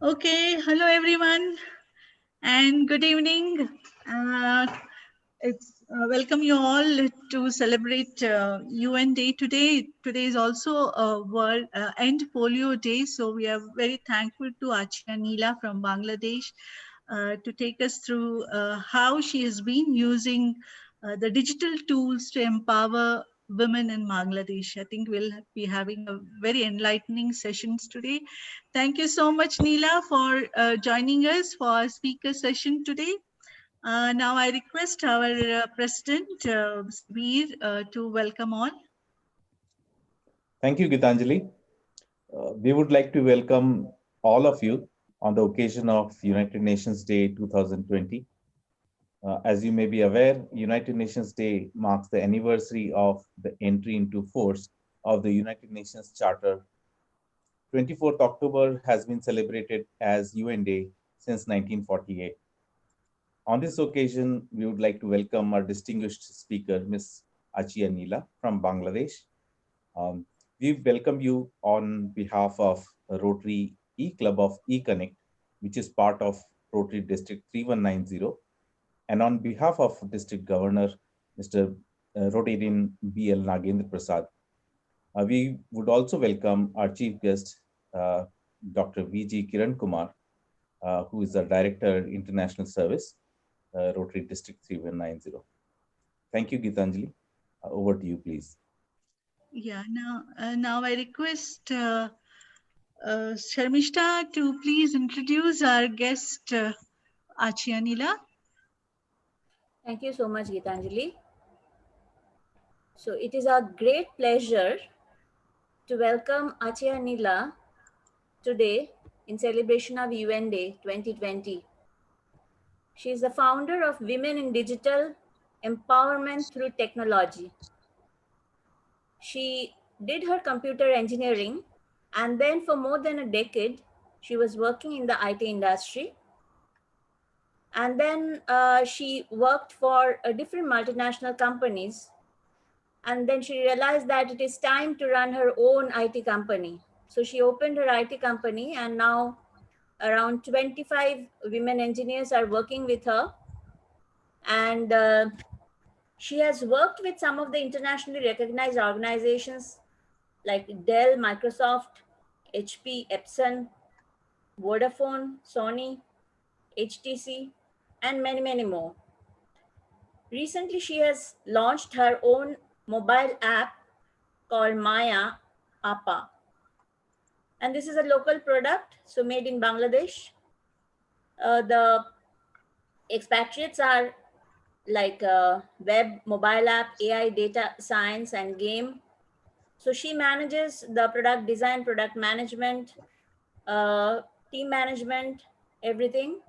Okay, hello everyone, and good evening. It's welcome you all to celebrate UN Day today. Today is also a World End Polio Day, so we are very thankful to Achia Neela from Bangladesh to take us through how she has been using the digital tools to empower women in Bangladesh. I think we'll be having a very enlightening sessions today. Thank you so much, Neela, for joining us for our speaker session today. Now I request our President, Sabir, to welcome all. Thank you, Gitanjali. We would like to welcome all of you on the occasion of United Nations Day 2020. As you may be aware, United Nations Day marks the anniversary of the entry into force of the United Nations Charter. 24th October has been celebrated as UN Day since 1948. On this occasion, we would like to welcome our distinguished speaker, Ms. Achia Neela from Bangladesh. Um, we welcome you on behalf of Rotary E-Club of eConnect, which is part of Rotary District 3190, and on behalf of District Governor, Mr. Rotarian B.L. Nagendra Prasad. We would also welcome our chief guest, Dr. V.G. Kiran Kumar, who is the Director, International Service, Rotary District 3190. Thank you, Gitanjali. Over to you, please. Yeah, now I request Sharmishta to please introduce our guest, Achia Neela. Thank you so much, Gitanjali. So it is a great pleasure to welcome Achia Neela today in celebration of UN Day 2020. She is the founder of Women in Digital Empowerment Through Technology. She did her computer engineering, and then for more than a decade, she was working in the IT industry. And then she worked for different multinational companies. And then she realized that it is time to run her own IT company. So she opened her IT company, and now around 25 women engineers are working with her. And she has worked with some of the internationally recognized organizations like Dell, Microsoft, HP, Epson, Vodafone, Sony, HTC, and many, many more. Recently, she has launched her own mobile app called Maya Appa. And this is a local product, so made in Bangladesh. The expatriates are like web, mobile app, AI, data science, and game. So she manages the product design, product management, team management, everything,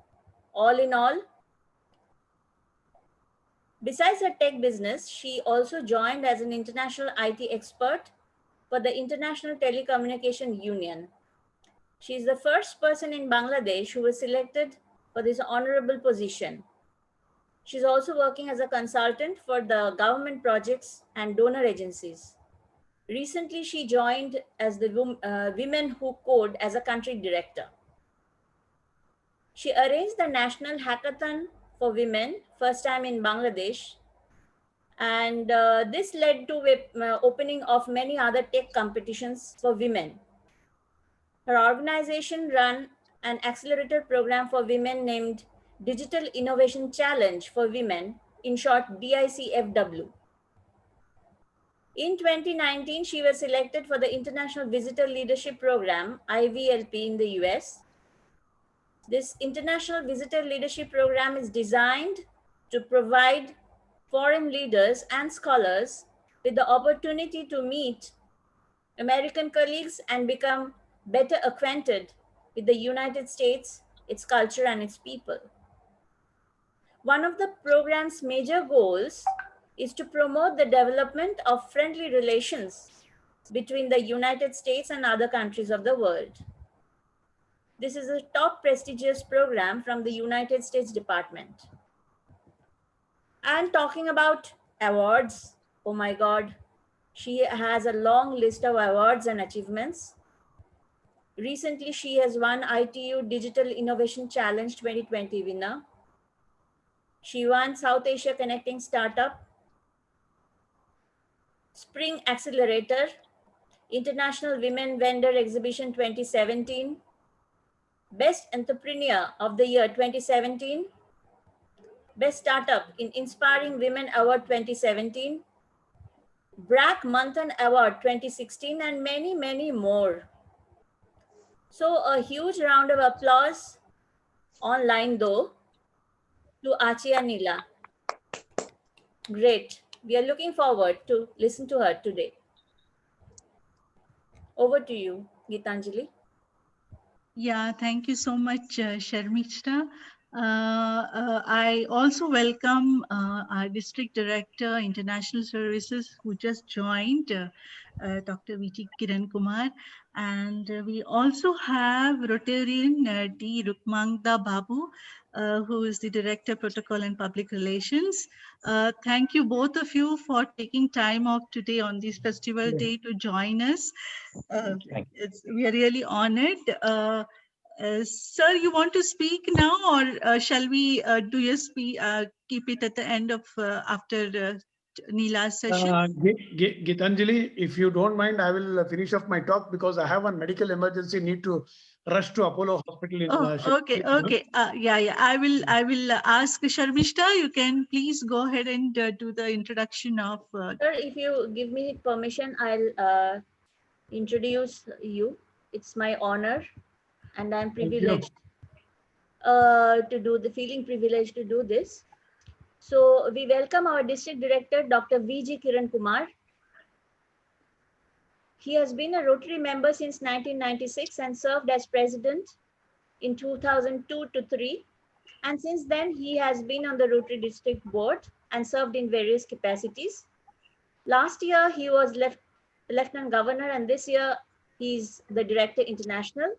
all in all. Besides her tech business, she also joined as an international IT expert for the International Telecommunication Union. She is the first person in Bangladesh who was selected for this honorable position. She's also working as a consultant for the government projects and donor agencies. Recently, she joined as the Women Who Code as a country director. She arranged the National Hackathon for Women, first time in Bangladesh. And this led to opening of many other tech competitions for women. Her organization ran an accelerator program for women named Digital Innovation Challenge for Women, in short DICFW. In 2019, she was selected for the International Visitor Leadership Program, IVLP, in the US. This International Visitor Leadership Program is designed to provide foreign leaders and scholars with the opportunity to meet American colleagues and become better acquainted with the United States, its culture, and its people. One of the program's major goals is to promote the development of friendly relations between the United States and other countries of the world. This is a top prestigious program from the United States Department. And talking about awards, oh my God, she has a long list of awards and achievements. Recently, she has won ITU Digital Innovation Challenge 2020 winner. She won South Asia Connecting Startup, Spring Accelerator, International Women Vendor Exhibition 2017, Best Entrepreneur of the Year 2017, Best Startup in Inspiring Women Award 2017, BRAC Manthan Award 2016, and many, many more. So a huge round of applause online though to Achia Neela. Great. We are looking forward to listen to her today. Over to you, Geetanjali. Yeah, thank you so much, Sharmishta. I also welcome our District Director, International Services, who just joined, Dr. V.T. Kiran Kumar. And we also have Rotarian D. Rukmangda Babu, who is the Director, Protocol and Public Relations. Thank you, both of you, for taking time off today on this festival day to join us. We are really honored. Sir, you want to speak now, or shall we do you keep it at the end of after Neela's session? Geetanjali, if you don't mind, I will finish off my talk because I have a medical emergency, need to rush to Apollo Hospital. Okay. Yeah. I will ask Sharmishta. You can please go ahead and do the introduction of. Sir, if you give me permission, I'll introduce you. It's my honor, and I'm privileged feeling privileged to do this. So we welcome our District Director, Dr. V.G. Kiran Kumar. He has been a Rotary member since 1996 and served as president in 2002 to 3. And since then, he has been on the Rotary District Board and served in various capacities. Last year, he was Lieutenant Governor, and this year, he's the Director International.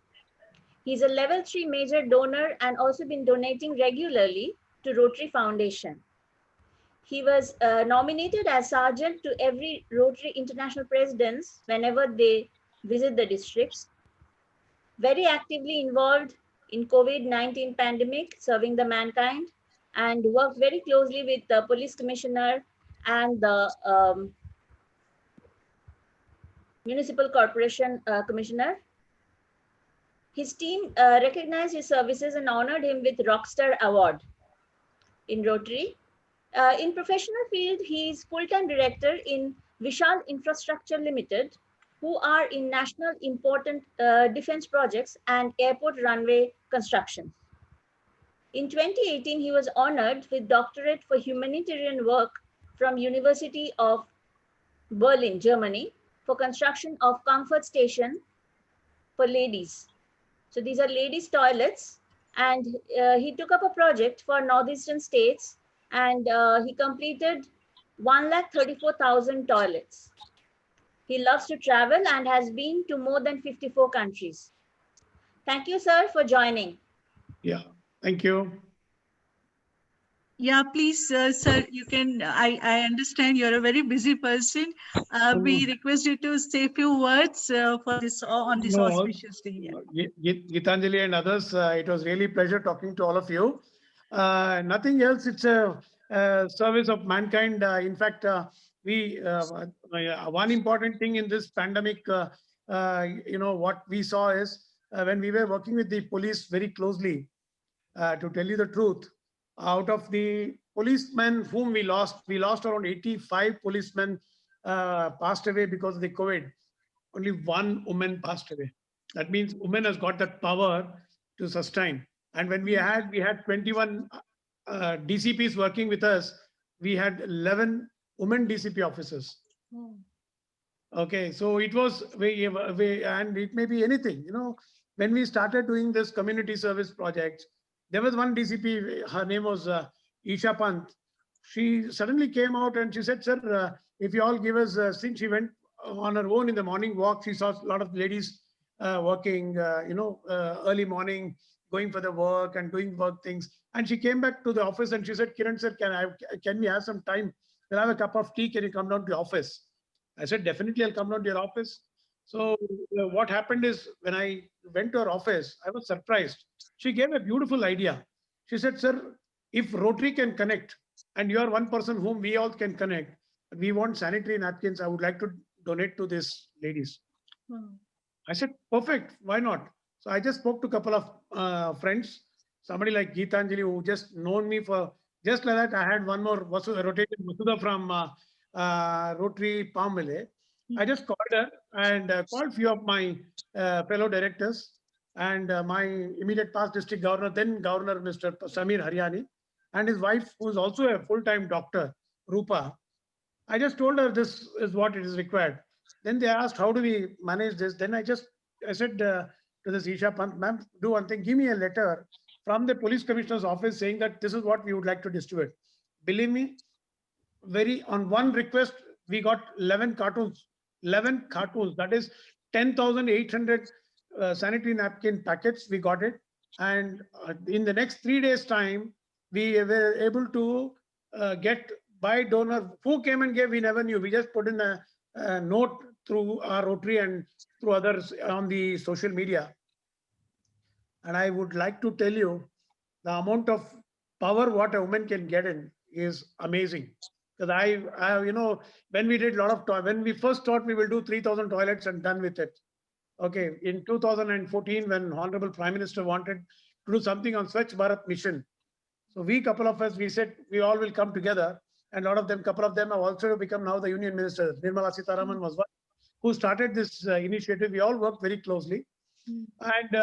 He's a level 3 major donor and also been donating regularly to Rotary Foundation. He was nominated as sergeant to every Rotary International presidents whenever they visit the districts. Very actively involved in COVID-19 pandemic, serving the mankind, and worked very closely with the police commissioner and the municipal corporation commissioner. His team recognized his services and honored him with Rockstar Award in Rotary. In professional field, he is full-time director in Vishal Infrastructure Limited, who are in national important defense projects and airport runway construction. In 2018, he was honored with doctorate for humanitarian work from University of Berlin, Germany, for construction of comfort station for ladies. So these are ladies' toilets, and he took up a project for northeastern states, and he completed 134,000 toilets. He loves to travel and has been to more than 54 countries. Thank you, sir, for joining. Yeah, thank you. Yeah, please, sir, you can, I understand you're a very busy person. We request you to say a few words for this on this auspicious day. Geetanjali and others, it was really a pleasure talking to all of you. Nothing else, it's a service of mankind. In fact, one important thing in this pandemic, what we saw is when we were working with the police very closely, to tell you the truth, out of the policemen whom we lost around 85 policemen passed away because of the COVID. Only one woman passed away. That means woman has got that power to sustain. And when we had 21 DCPs working with us, we had 11 women DCP officers. Okay, so it was, and it may be anything, when we started doing this community service project, there was one DCP, her name was Isha Pant. She suddenly came out and she said, sir, if you all give us, since she went on her own in the morning walk, she saw a lot of ladies working, early morning, going for the work and doing work things. And she came back to the office and she said, Kiran sir, can we have some time? We'll have a cup of tea. Can you come down to the office? I said, definitely, I'll come down to your office. So what happened is when I went to her office, I was surprised. She gave a beautiful idea. She said, "Sir, if Rotary can connect, and you are one person whom we all can connect, we want sanitary napkins. I would like to donate to these ladies." Wow. I said, "Perfect. Why not?" So I just spoke to a couple of friends, somebody like Geetanjali, who just known me for just like that. I had one more rotated Vasudha from Rotary Palmville. I just called her and called few of my fellow directors and my immediate past district governor, then Governor Mr. Samir Haryani, and his wife, who is also a full-time doctor, Rupa. I just told her this is what it is required. Then they asked, how do we manage this? Then I said to this Isha Pant, ma'am, do one thing, give me a letter from the police commissioner's office saying that this is what we would like to distribute. Believe me, on one request, we got 11 cartoons, that is 10,800 sanitary napkin packets, we got it. And in the next 3 days time, we were able to get by donor who came and gave, we never knew. We just put in a note through our Rotary and through others on the social media. And I would like to tell you the amount of power what a woman can get in is amazing. Because when we did a lot of when we first thought we will do 3,000 toilets and done with it. Okay, in 2014, when Honorable Prime Minister wanted to do something on Swachh Bharat mission, so couple of us, we said we all will come together, and couple of them have also become now the Union Minister. Nirmala Sitharaman was one who started this initiative. We all worked very closely. And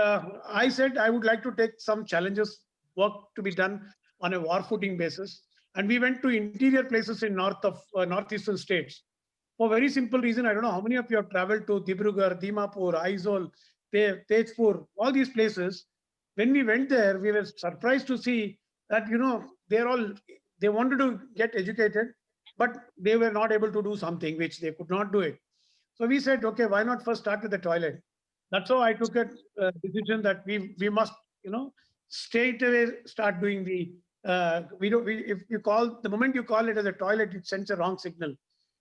I said I would like to take some challenges, work to be done on a war footing basis. And we went to interior places in northeastern states. For very simple reason, I don't know how many of you have traveled to Dibrugarh, Dimapur, Aizawl, Tejpur, all these places. When we went there, we were surprised to see that, they wanted to get educated, but they were not able to do something which they could not do it. So we said, okay, why not first start with the toilet? That's how I took a decision that we must, straight away start doing the, if you call, the moment you call it as a toilet, it sends a wrong signal.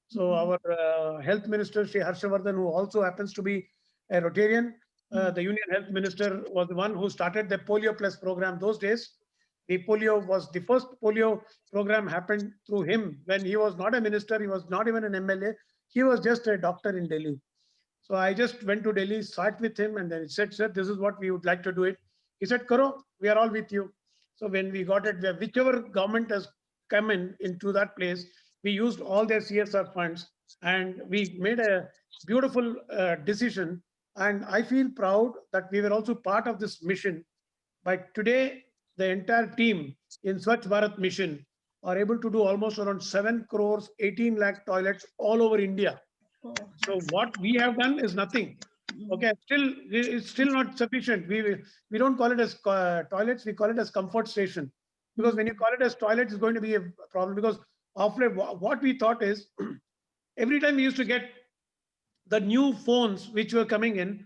So our health minister, Shri Harshavardhan, who also happens to be a Rotarian, the Union Health Minister, was the one who started the Polio Plus program those days. The first polio program happened through him when he was not a minister, he was not even an MLA, he was just a doctor in Delhi. So I just went to Delhi, sat with him, and then he said, "Sir, this is what we would like to do it." He said, "Karo, we are all with you." So when we got it, whichever government has come into that place, we used all their CSR funds, and we made a beautiful decision. And I feel proud that we were also part of this mission. But today, the entire team in Swachh Bharat mission are able to do almost around 7 crores, 18 lakh toilets all over India. So what we have done is nothing. Okay, it's still not sufficient. We don't call it as toilets, we call it as comfort station. Because when you call it as toilet, it's going to be a problem. Because what we thought is, every time we used to get the new phones which were coming in,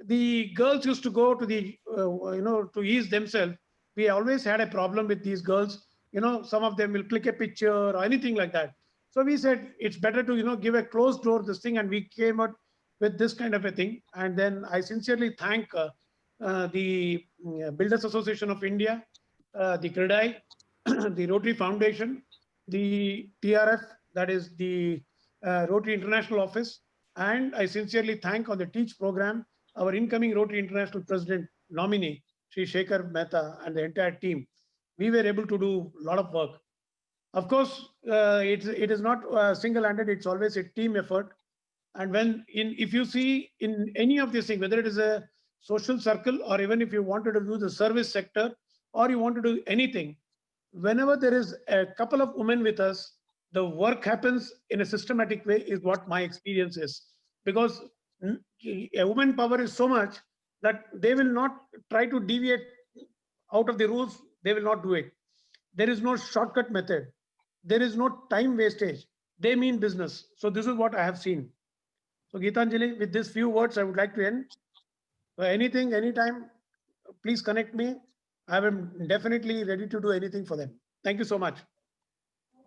the girls used to go to the, to ease themselves. We always had a problem with these girls. Some of them will click a picture or anything like that. So we said it's better to, give a closed door this thing, and we came out with this kind of a thing. And then I sincerely thank the Builders Association of India, the CREDAI, the Rotary Foundation, the TRF, that is the Rotary International Office, and I sincerely thank on the TEACH program our incoming Rotary International President nominee, Sri Shekhar Mehta, and the entire team. We were able to do a lot of work. Of course, it is not single-handed, it's always a team effort. And if you see in any of these things, whether it is a social circle or even if you wanted to do the service sector or you want to do anything, whenever there is a couple of women with us, the work happens in a systematic way, is what my experience is. Because a woman power is so much that they will not try to deviate out of the rules, they will not do it. There is no shortcut method. There is no time wastage. They mean business. So this is what I have seen. So Geetanjali, with these few words, I would like to end. Anything, anytime, please connect me. I am definitely ready to do anything for them. Thank you so much.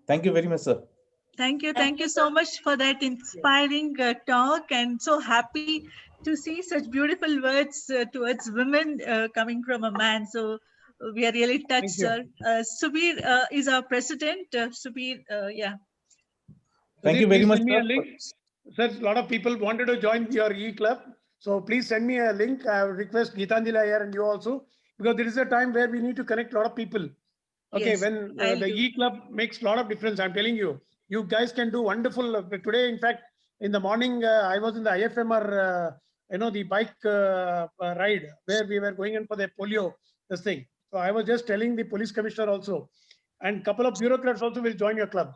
Thank you very much, sir. Thank you. Thank you so much for that inspiring talk, and so happy to see such beautiful words towards women coming from a man. So we are really touched, sir. Subir is our president. Subir, yeah. Thank you very Please much, send me sir. a link. Sir, a lot of people wanted to join your e-club. So please send me a link. I request Geetanjali here and you also, because there is a time where we need to connect a lot of people. Okay, Yes, when I'll the do. e-club makes a lot of difference, I'm telling you, you guys can do wonderful. Today, in fact, in the morning, I was in the IFMR, the bike ride where we were going in for the polio, this thing. So I was just telling the police commissioner also, and couple of bureaucrats also will join your club.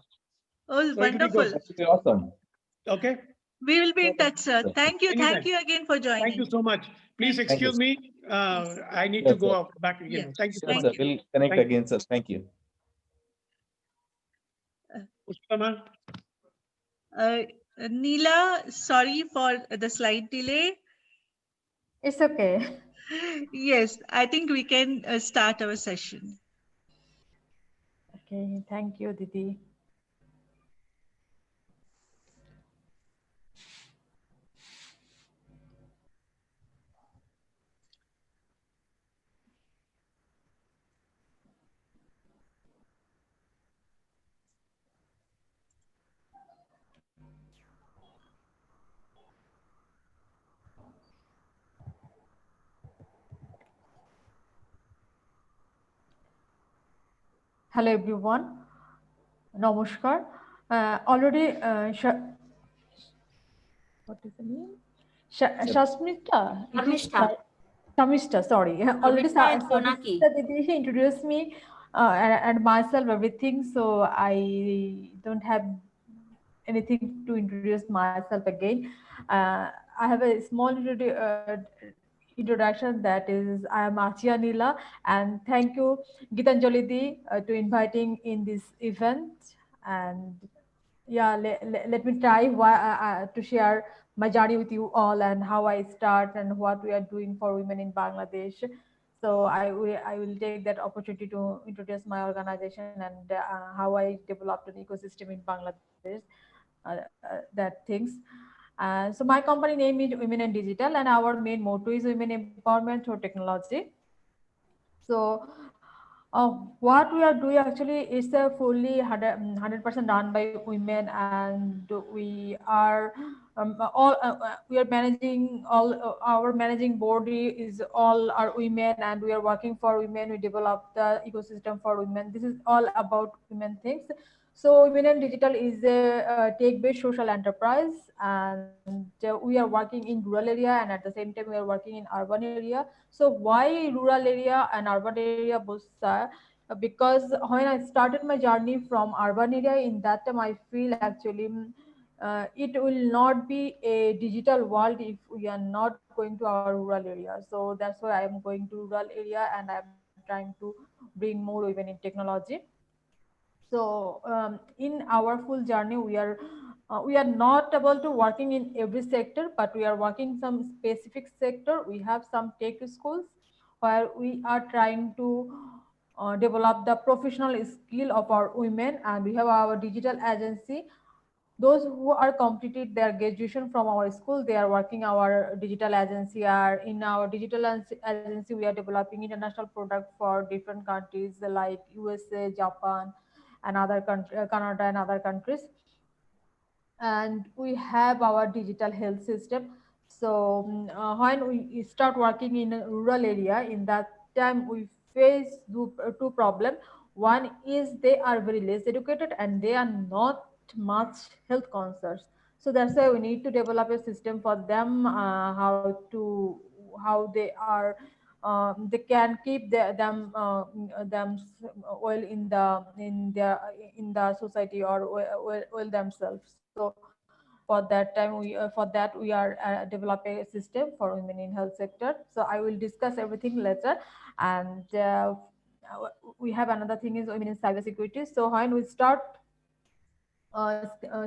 Oh, So it'll be wonderful. good. Absolutely awesome. Okay. We will be in touch, sir. Sir. Thank you. Anytime. Thank you again for joining. Thank you so much. Please Thank you. excuse me. Yes. I need Yes, to go sir. out back again. Yes. Thank you so Yes, Thank sir. much. you. We'll connect Thank again, sir. Thank you. Pushpama. Neela, sorry for the slight delay. It's okay. Yes, I think we can start our session. Okay, thank you, Didi. Hello, everyone. Namaskar. Already, what is the name? Shasmita. Sharmishta. Shamishta, sorry. Already, Sharmishta and Sonaki. Shamishta Didi introduced me and myself, everything. So I don't have anything to introduce myself again. I have a small introduction, that is, I am Achia Neela, and thank you Geetanjali Di to inviting in this event. And yeah, let me try to share my journey with you all, and how I start and what we are doing for women in Bangladesh. So I will take that opportunity to introduce my organization and how I developed an ecosystem in Bangladesh, that things. So my company name is Women and Digital, and our main motto is women empowerment through technology. So what we are doing actually is a fully 100% done by women, and we are we are managing all our managing body is all are women, and we are working for women. We develop the ecosystem for women. This is all about women things. So Women and Digital is a tech-based social enterprise, and we are working in rural area, and at the same time we are working in urban area. So why rural area and urban area both? Because when I started my journey from urban area, in that time I feel actually it will not be a digital world if we are not going to our rural area. So that's why I am going to rural area, and I am trying to bring more women in technology. So in our full journey, we are not able to working in every sector, but we are working some specific sector. We have some tech schools where we are trying to develop the professional skill of our women, and we have our digital agency. Those who are completed their graduation from our school, they are working our digital agency. Are in our digital agency, we are developing international product for different countries like USA, Japan, and other country, Canada and other countries. And we have our digital health system. So when we start working in a rural area, in that time we face two problems. One is they are very less educated, and they are not much health conscious. So that's why we need to develop a system for them, how they are they can keep them well in the society, or well themselves. So for that time for that we are developing a system for women in health sector. So I will discuss everything later. And we have another thing is women in cybersecurity. So when we start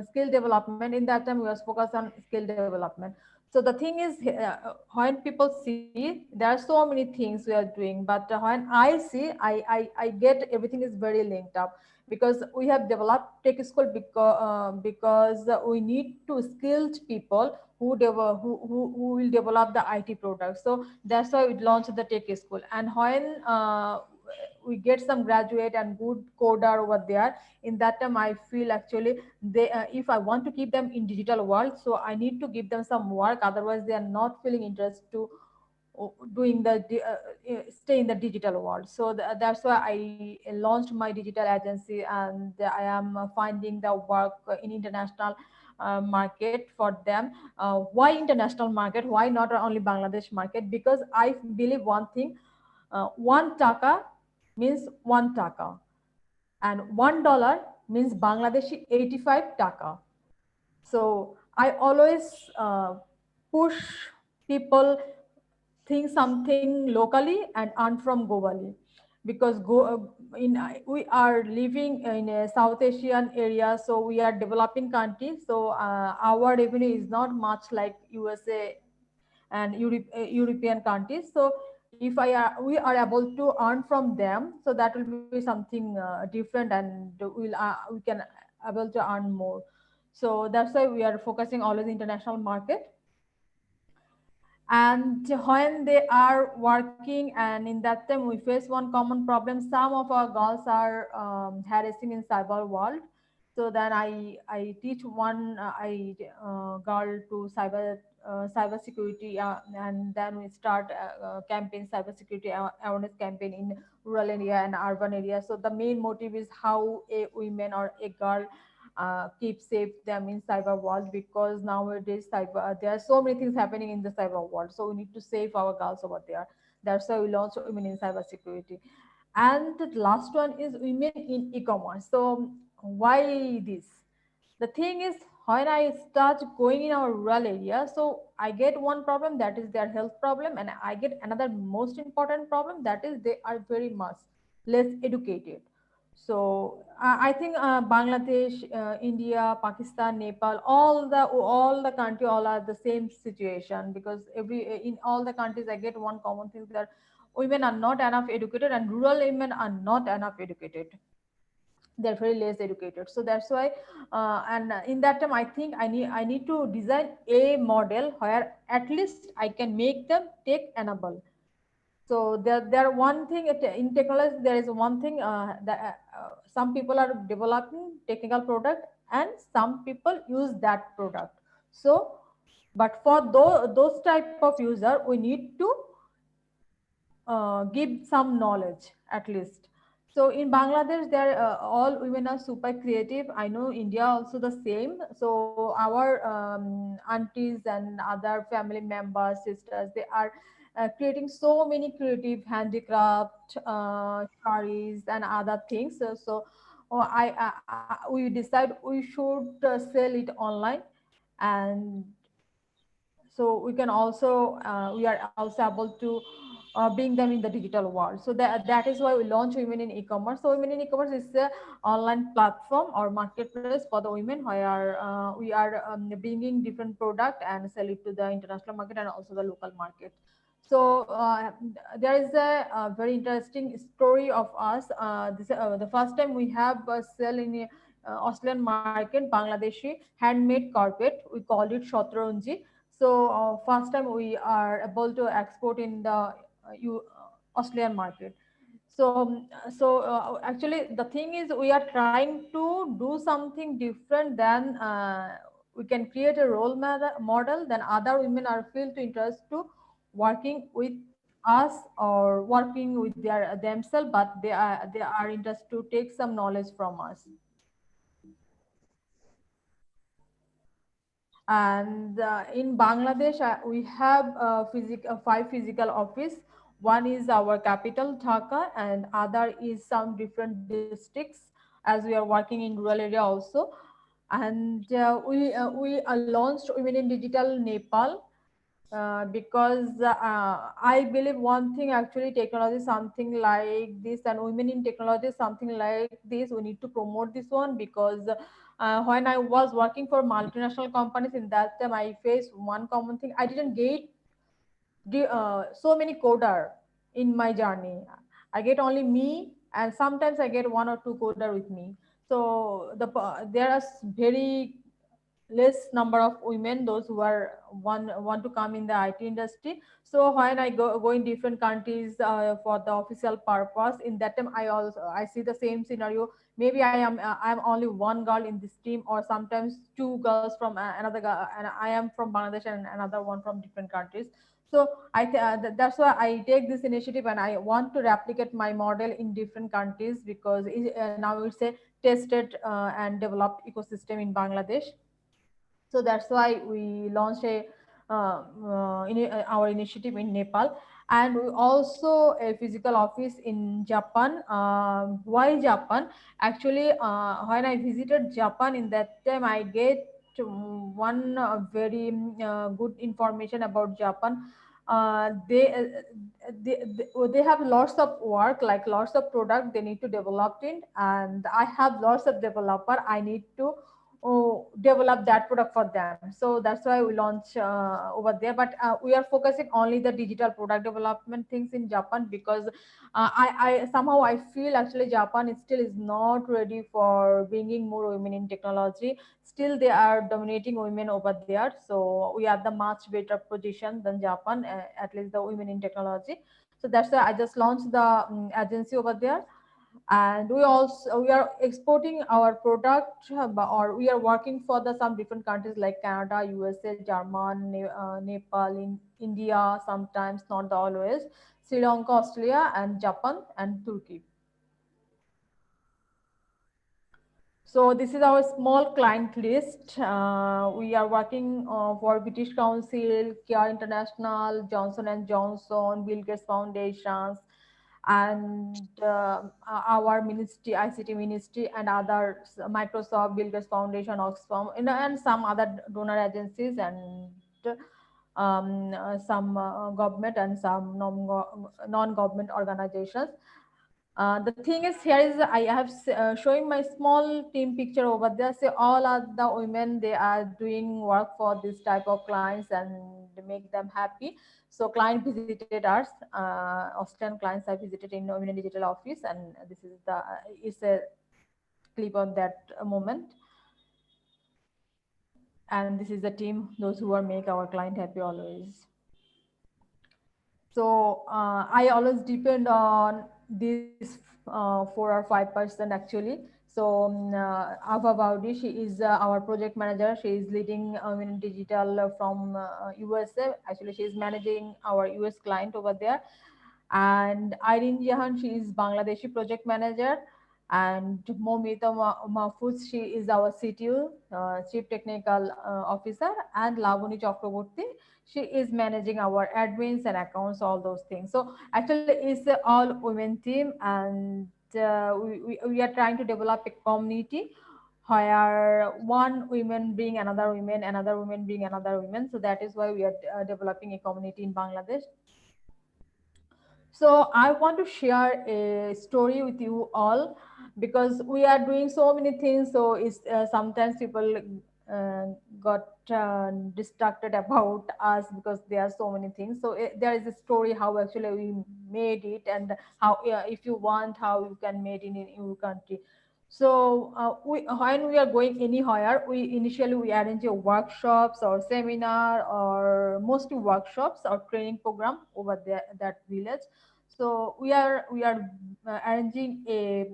skill development. In that time, we was focused on skill development. So the thing is, when people see, there are so many things we are doing, but when I see, I get everything is very linked up, because we have developed tech school because we need to skilled people who will develop the IT products. So that's why we launched the tech school. And when we get some graduate and good coder over there, in that time I feel actually they if I want to keep them in digital world, so I need to give them some work, otherwise they are not feeling interest to doing the stay in the digital world. So that's why I launched my digital agency, and I am finding the work in international market for them. Why international market, why not only Bangladesh market? Because I believe one thing, 1 taka means 1 taka, and $1 means Bangladeshi 85 taka. So I always push people think something locally and earn from globally, because we are living in a South Asian area, so we are developing country. So our revenue is not much like USA and European countries. So if we are able to earn from them, so that will be something different, and we can able to earn more. So that's why we are focusing always international market. And when they are working, and in that time we face one common problem, some of our girls are harassing in cyber world. So then I teach one girl to cyber security, and then we start campaign, cyber security awareness campaign in rural area and urban area. So the main motive is how a woman or a girl keep safe them in cyber world, because nowadays there are so many things happening in the cyber world, so we need to save our girls over there. That's why we launched women in cyber security. And the last one is women in e-commerce. So why this? The thing is, when I start going in our rural area, so I get one problem, that is their health problem, and I get another most important problem, that is they are very much less educated. So I think Bangladesh, India, Pakistan, Nepal, all the country all are the same situation, because in all the countries I get one common thing, that women are not enough educated, and rural women are not enough educated. They're very less educated. So that's why and in that time I think I need to design a model where at least I can make them tech enable. So there one thing in technology, there is one thing that some people are developing technical product and some people use that product. So but for those type of user, we need to give some knowledge at least. So in Bangladesh, there all women are super creative. I know India also the same. So our aunties and other family members, sisters, they are creating so many creative handicraft, sarees and other things. We decide we should sell it online, and so we can also we are also able to bring them in the digital world. So that is why we launch women in e-commerce. So women in e-commerce is a online platform or marketplace for the women, where we are bringing different product and sell it to the international market and also the local market. So there is a very interesting story of us. The first time we have sell in a Australian market, Bangladeshi handmade carpet. We called it Shatranji. So first time we are able to export in the Australian market. So actually the thing is, we are trying to do something different than we can create a role model, then other women are feel to interest to working with us or working with themselves, but they are interested to take some knowledge from us. And in Bangladesh, we have 5 physical office. One is our capital, Dhaka, and other is some different districts, as we are working in rural area also. And we launched Women in Digital Nepal, because I believe one thing, actually technology is something like this, and women in technology is something like this. We need to promote this one, because when I was working for multinational companies, in that time I faced one common thing. I didn't get so many coder in my journey. I get only me, and sometimes I get one or two coder with me. So there are very less number of women, those who are want to come in the IT industry. So when I go in different countries for the official purpose, in that time I see the same scenario. Maybe I'm only one girl in this team, or sometimes two girls from another girl, and I am from Bangladesh and another one from different countries. So that's why I take this initiative, and I want to replicate my model in different countries, because now it's a tested and developed ecosystem in Bangladesh. So that's why we launched our initiative in Nepal, and we also a physical office in Japan. Why Japan? Actually, when I visited Japan, in that time I get one very good information about Japan. They have lots of work, like lots of product they need to develop in, and I have lots of developer. I need to develop that product for them. So that's why we launch over there. But we are focusing only the digital product development things in Japan, because I somehow I feel actually Japan is still is not ready for bringing more women in technology. Still they are dominating women over there. So we are the much better position than Japan, at least the women in technology. So that's why I just launched the agency over there. And we are exporting our product, or we are working for the some different countries like Canada, USA, German, Nepal, in India, sometimes, not always, Sri Lanka, Australia, and Japan and Turkey. So this is our small client list. We are working for British Council, Care International, Johnson and Johnson, Bill Gates Foundations, and our ministry, ICT ministry, and others, Microsoft, Bill Gates Foundation, Oxfam, and some other donor agencies, and some government and some non-government organizations. The thing is, here is I have showing my small team picture over there. So all are the women, they are doing work for this type of clients and make them happy. So client visited us, Austrian clients have visited in Women in Digital office, and this is the is a clip on that moment. And this is the team, those who are make our client happy always. So I always depend on this 4 or 5% actually. So Ava Baudi, she is our project manager. She is leading Women in Digital from USA. Actually, she is managing our US client over there. And Irene Jahan, she is Bangladeshi project manager. And Momita Mahfouz, she is our CTO, Chief Technical Officer. And Lavani Chakraborty, she is managing our admins and accounts, all those things. So actually it's an all women team, and we are trying to develop a community where one woman bring another woman, another woman bring another woman. So that is why we are developing a community in Bangladesh. So I want to share a story with you all, because we are doing so many things. So it's sometimes people got distracted about us, because there are so many things. So there is a story how actually we made it, and how if you want, how you can make it in your country. So when we are going anywhere, we initially arrange a workshops or seminar, or mostly workshops or training program over there that village. So we are arranging a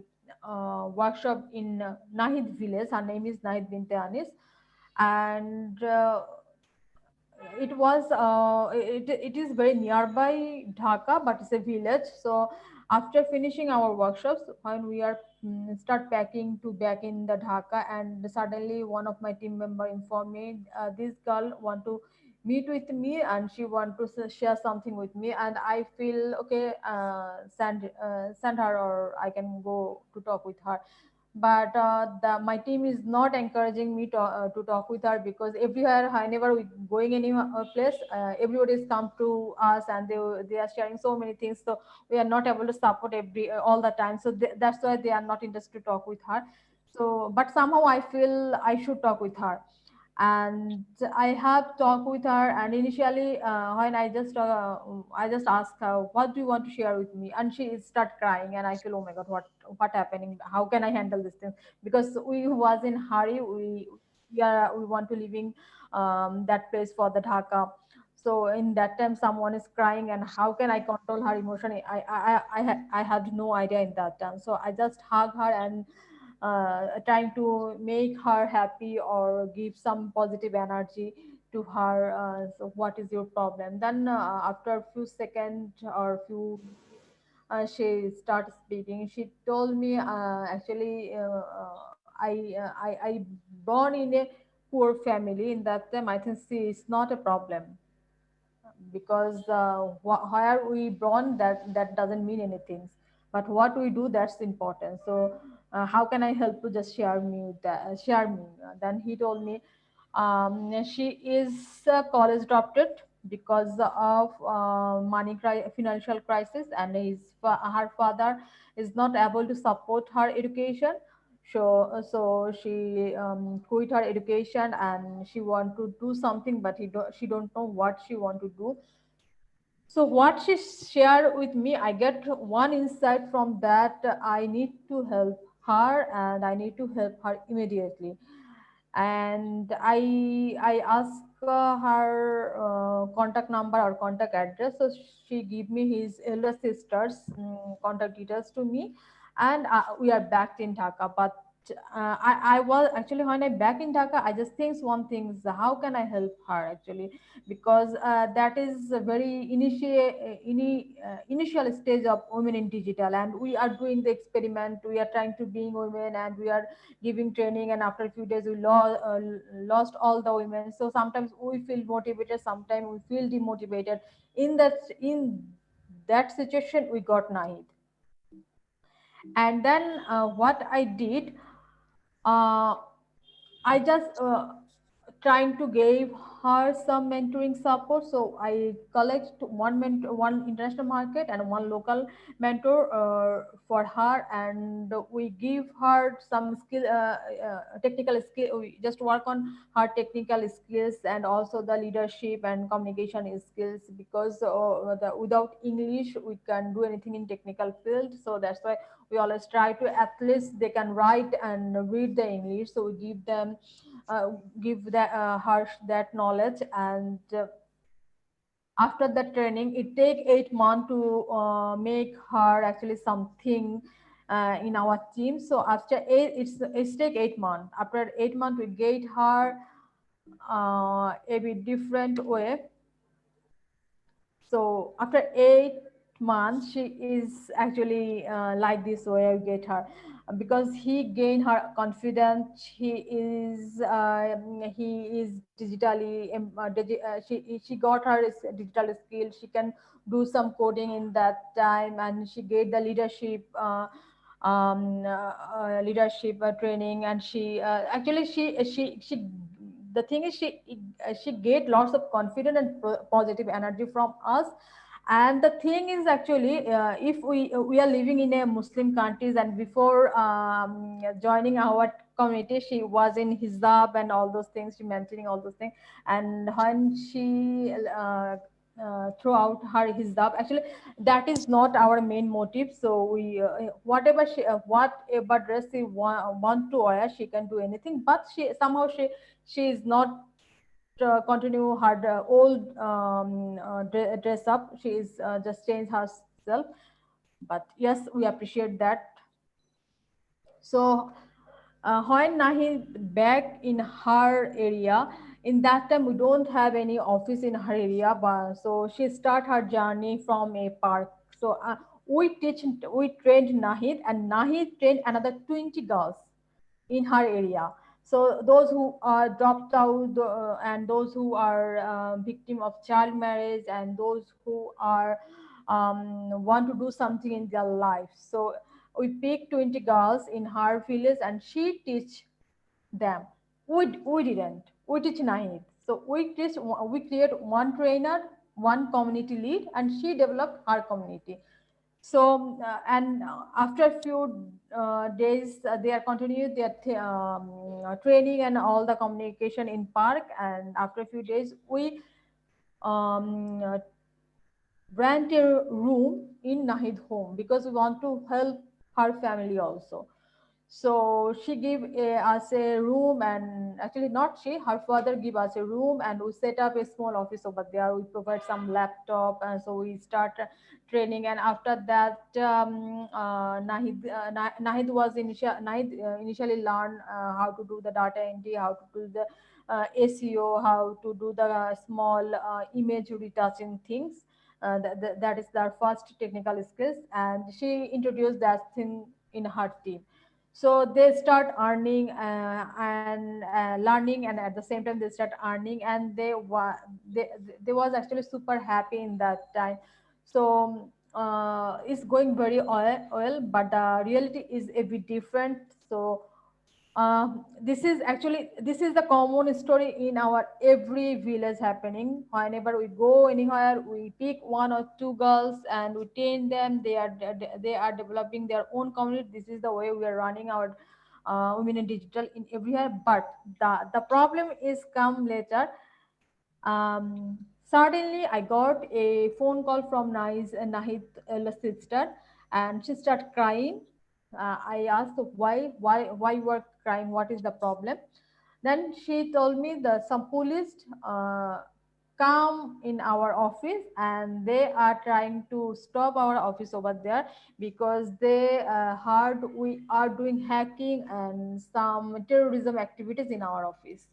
workshop in Nahid village. Her name is Nahid Binte Anis, and it is very nearby Dhaka, but it's a village. So after finishing our workshops, when we are start packing to back in the Dhaka, and suddenly one of my team member informed me, this girl want to meet with me, and she want to share something with me, and I feel okay, send her, or I can go to talk with her. But my team is not encouraging me to talk with her, because everywhere, whenever we going any place, everybody is come to us, and they are sharing so many things. So we are not able to support all the time. So that's why they are not interested to talk with her. So, but somehow I feel I should talk with her, and I have talked with her. And initially, when I just asked her, "What do you want to share with me?" And she start crying, and I feel, oh my God, what happening? How can I handle this thing? Because we was in hurry. We want to leaving that place for the Dhaka. So in that time, someone is crying, and how can I control her emotion? I had no idea in that time. So I just hug her and trying to make her happy or give some positive energy to her. So what is your problem? Then after a few seconds or few she started speaking. She told me, actually, I born in a poor family. In that time, I think she is not a problem, because where we born, that doesn't mean anything, but what we do, that's important. So how can I help to just share me? Then he told me, she is college dropped it because of financial crisis, and her father is not able to support her education. So she quit her education, and she want to do something, but she don't know what she want to do. So what she shared with me, I get one insight from that. I need to help her, and I need to help her immediately. And I asked her contact number or contact address. So she gave me his elder sister's contact details to me, and we are back in Dhaka. But I was actually, when I back in Dhaka, I just think one thing is, how can I help her actually? Because that is a very initial stage of women in digital, and we are doing the experiment. We are trying to being women, and we are giving training, and after a few days we lost all the women. So sometimes we feel motivated, sometimes we feel demotivated. In that situation, we got Nahid. And then what I did, uh, I just trying to give her some mentoring support. So I collect one international market and one local mentor for her, and we give her some technical skill. We just work on her technical skills, and also the leadership and communication skills, because without English we can do anything in technical field. So that's why we always try to, at least they can write and read the English. So we give them uh, give that her that knowledge. And after the training, it take 8 months to make her actually something in our team. So after it's take 8 months. After 8 months, we get her a bit different way. So after 8 months, she is actually like this way. I get her, because he gained her confidence. He is digitally she got her digital skill. She can do some coding in that time, and she get the leadership training. And actually she the thing is, she get lots of confidence and positive energy from us. And the thing is, actually, if we are living in a Muslim countries, and before joining our community, she was in hijab and all those things, she maintaining all those things. And when she throw out her hijab, actually that is not our main motive. So we whatever dress she want to wear, she can do anything. But she is not continue her old dress up. She is just change herself. But yes, we appreciate that. So when Nahi back in her area, in that time we don't have any office in her area, but so she start her journey from a park. So we trained Nahid, and Nahid trained another 20 girls in her area. So those who are dropped out, and those who are victim of child marriage, and those who are want to do something in their life. So we picked 20 girls in her village, and she teach them. We didn't. We teach Nahid. So we create one trainer, one community lead, and she developed her community. So and after a few days, they are continued their training and all the communication in park. And after a few days, we rent a room in Nahid home because we want to help her family also. So she gave us a room, and actually not she, her father give us a room, and we set up a small office over there. We provide some laptop, and so we start training. And after that, Nahid was initially learn how to do the data entry, how to do the SEO, how to do the small image retouching things. That is their first technical skills, and she introduced that thing in her team. So they start earning and learning, and at the same time they start earning, and they was actually super happy in that time. So it's going very well, but the reality is a bit different. So this is the common story in our every village happening. Whenever we go anywhere, we pick one or two girls and we train them. They are developing their own community. This is the way we are running our women in digital in everywhere. But the problem is come later. Suddenly I got a phone call from Nahid sister, and she started crying. I asked why you are crying, what is the problem. Then she told me that some police come in our office, and they are trying to stop our office over there because they heard we are doing hacking and some terrorism activities in our office.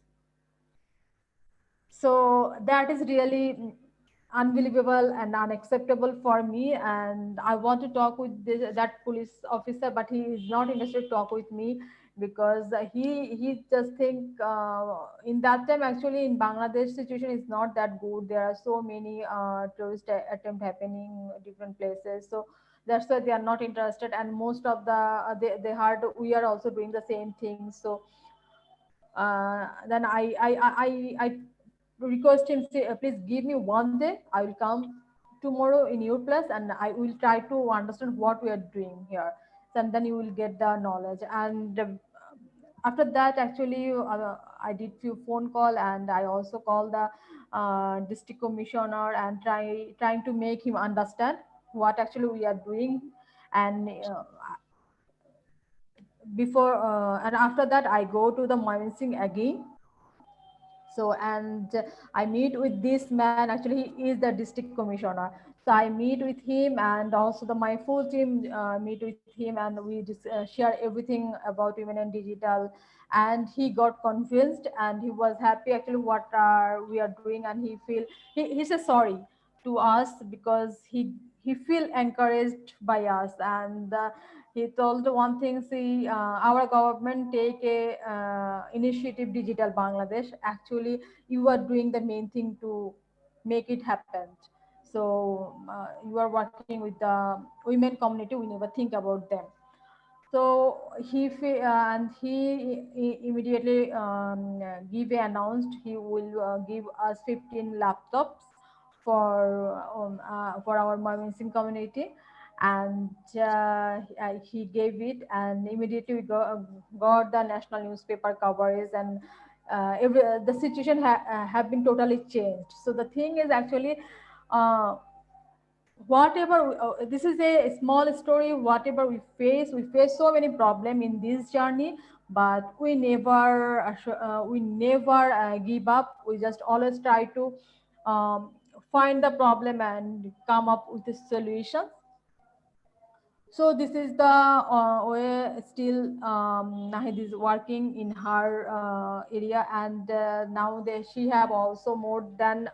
So that is really unbelievable and unacceptable for me, and I want to talk with that police officer, but he is not interested to talk with me because he just think in that time actually in Bangladesh situation is not that good. There are so many terrorist attempt happening different places, so that's why they are not interested. And most of the they heard we are also doing the same thing. So then I request him, say, please give me one day. I will come tomorrow in your place, and I will try to understand what we are doing here. And then you will get the knowledge. And after that, actually, I did few phone call, and I also called the district commissioner and trying to make him understand what actually we are doing. And before and after that, I go to the Mymensingh again. So and I meet with this man. Actually, he is the district commissioner. So I meet with him, and also my full team meet with him, and we just share everything about women and digital. And he got convinced, and he was happy actually what we are doing. And he says sorry to us because he feel encouraged by us. And he told one thing, see, our government take a initiative Digital Bangladesh. Actually, you are doing the main thing to make it happen. So you are working with the women community. We never think about them. So he immediately announced he will give us 15 laptops for our Mymensingh community. And he gave it, and immediately we got the national newspaper coverage. And the situation have been totally changed. So the thing is actually uh, this is a small story. Whatever we face so many problems in this journey, but we never give up. We just always try to um, find the problem and come up with a solution. So this is the way still Nahid is working in her area. And now she have also more than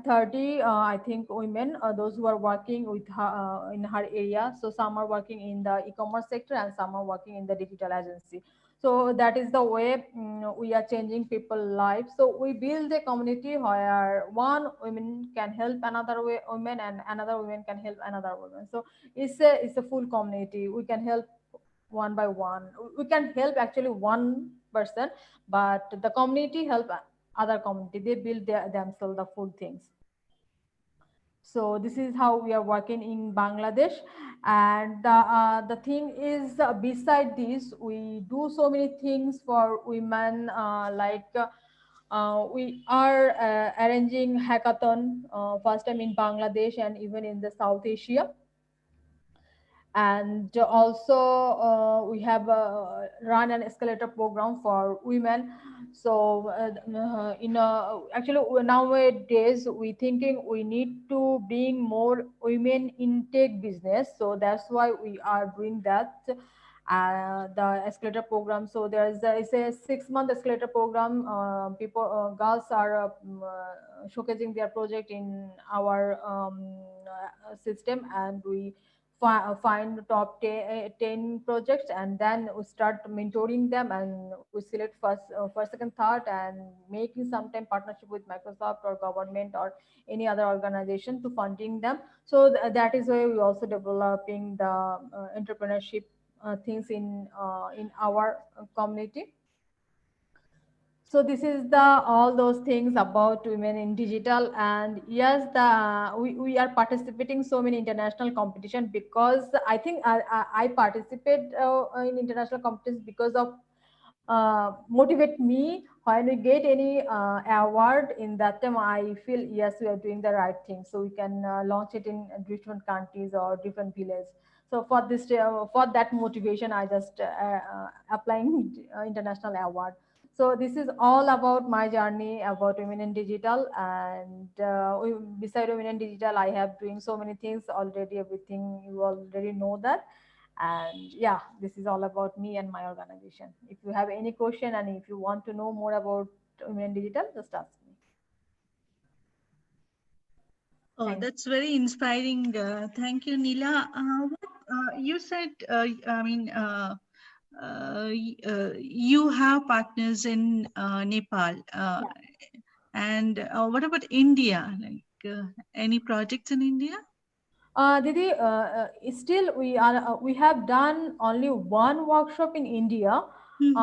30 I think women, those who are working with her in her area. So some are working in the e-commerce sector, and some are working in the digital agency. So that is the way we are changing people's lives. So we build a community where one woman can help another woman, and another woman can help another woman. So it's a full community. We can help one by one. We can help actually one person, but the community help other community. They build themselves the full things. So this is how we are working in Bangladesh. And the thing is, beside this, we do so many things for women, we are arranging hackathon, first time in Bangladesh and even in the South Asia. And also we have run an escalator program for women. So actually nowadays we thinking we need to bring more women in tech business, so that's why we are doing that, the escalator program. So it's a 6-month escalator program. People, girls are showcasing their project in our system, and we find the top 10 projects, and then we start mentoring them, and we select first, second, third, and making sometime partnership with Microsoft or government or any other organization to funding them. So that is why we also developing the entrepreneurship things in our community. So this is the all those things about women in digital. And yes, we are participating so many international competition, because I think I participate in international competitions because of motivate me. When we get any award, in that time I feel yes, we are doing the right thing, so we can launch it in different countries or different villages. So for this for that motivation, I just applying international award. So this is all about my journey about women in digital. And beside women in digital, I have doing so many things already. Everything you already know that. And yeah, this is all about me and my organization. If you have any question and if you want to know more about women in digital, just ask me. Oh, Thank that's very inspiring. Thank you, Neela. You said, I mean, you have partners in Nepal. And what about India? Like any projects in India? Didi, still we have done only one workshop in India, in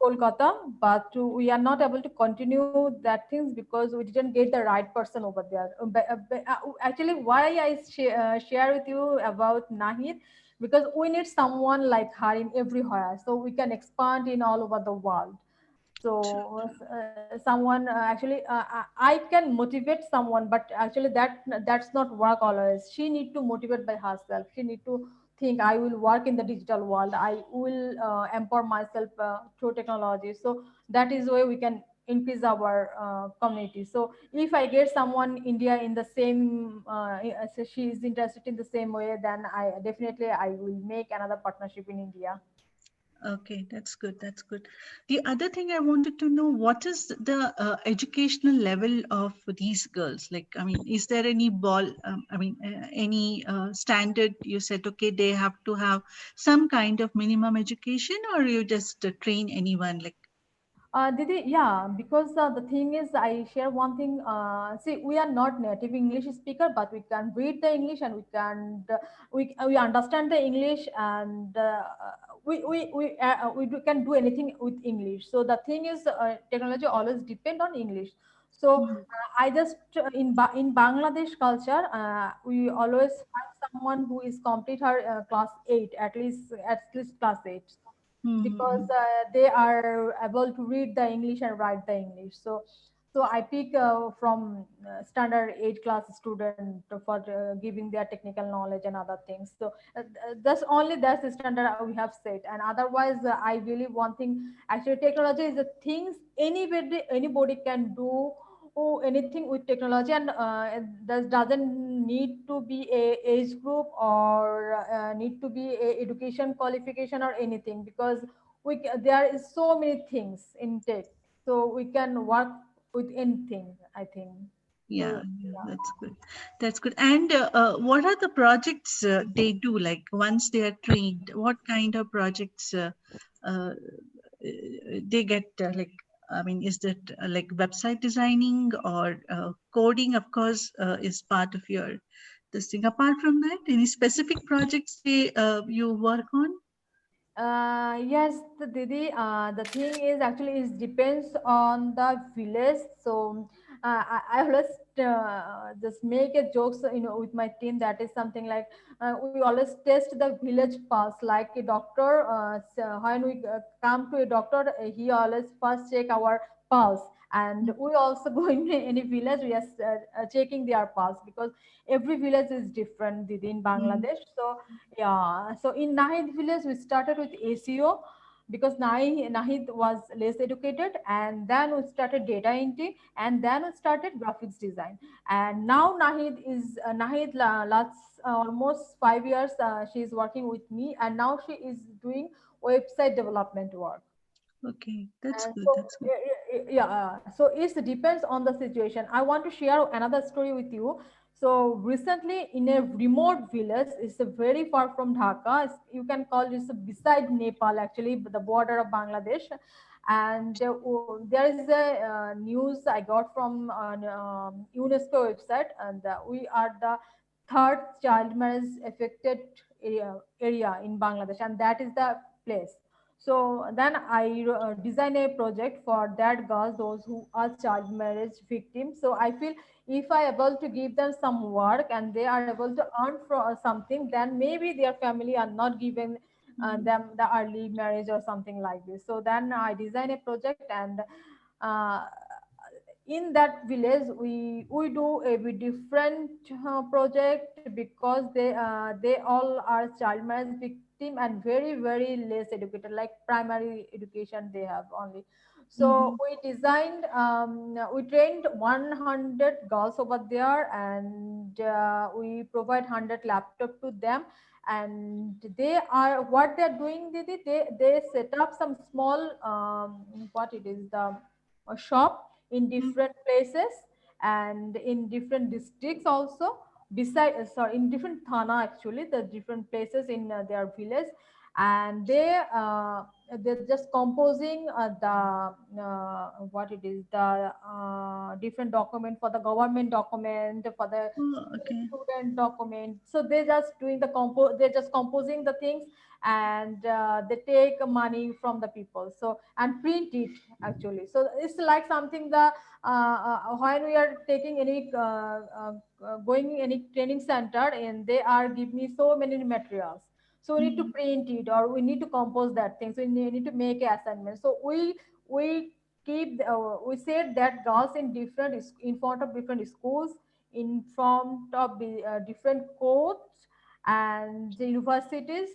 Kolkata, but we are not able to continue that things because we didn't get the right person over there. Actually, why I share with you about Nahid, because we need someone like her in everywhere, so we can expand in all over the world. So someone actually I can motivate someone, but actually that's not work always. She need to motivate by herself. She need to think, I will work in the digital world, I will empower myself through technology. So that is why we can increase our community. So if I get someone India in the same so she is interested in the same way, then I definitely I will make another partnership in India. Okay, that's good. That's good. The other thing I wanted to know, what is the educational level of these girls? Like, I mean, is there any any standard? You said, okay, they have to have some kind of minimum education, or you just train anyone? Like, Didi, yeah, because the thing is, I share one thing. See, we are not native English speaker, but we can read the English, and we understand the English, and can do anything with English. So the thing is, technology always depend on English. So I just in Bangladesh culture, we always find someone who is complete her class 8, at least class 8, because they are able to read the English and write the English. So I pick from standard 8 class student for giving their technical knowledge and other things. So that's the standard we have set. And otherwise, I believe one thing, actually technology is the things anybody can do anything with technology, and that doesn't need to be a age group or need to be a education qualification or anything, because there is so many things in tech, so we can work with anything, I think. yeah, So, yeah. that's good. That's good. And what are the projects they do? Like once they are trained, what kind of projects they get? Like, I mean, is that like website designing or coding? Of course, is part of your this thing. Apart from that, any specific projects you work on? Yes, Didi. The thing is actually it depends on the village. So I always just make a jokes, with my team. That is something like we always test the village pulse, like a doctor. When we come to a doctor, he always first check our pulse, and we also go in any village, we are checking their pulse, because every village is different within Bangladesh. So yeah, so in Nahid village we started with ACO, because Nahid was less educated, and then we started data entry, and then we started graphics design. And now Nahid last almost 5 years she is working with me, and now she is doing website development work. Okay, that's And good. so That's good. yeah, so it depends on the situation. I want to share another story with you. So recently, in a remote village, it's a very far from Dhaka. You can call this beside Nepal, actually, the border of Bangladesh. And there is a news I got from UNESCO website, and we are the third child marriage affected area in Bangladesh, and that is the place. So then I design a project for that girls, those who are child marriage victims. So I feel if I able to give them some work and they are able to earn for something, then maybe their family are not giving them the early marriage or something like this. So then I design a project, and uh, in that village we do a bit different project, because they all are child marriage victim and very less educated, like primary education they have only. So we designed, we trained 100 girls over there, and we provide 100 laptop to them. And they are, what they're doing, they set up some small what it is, the shop in different places and in different districts also, beside sorry, in different thana, actually the different places in their village. And they're just composing what it is, the different document for the government document, for the Oh, okay. student document. So they're just composing the things, and they take money from the people, so and print it, actually. So it's like something, the when we are taking any going in any training center, and they are give me so many materials, so we need to print it, or we need to compose that thing, so we need to make an assignment. So we keep we said that girls in in front of different schools, in front of the different courts and the universities.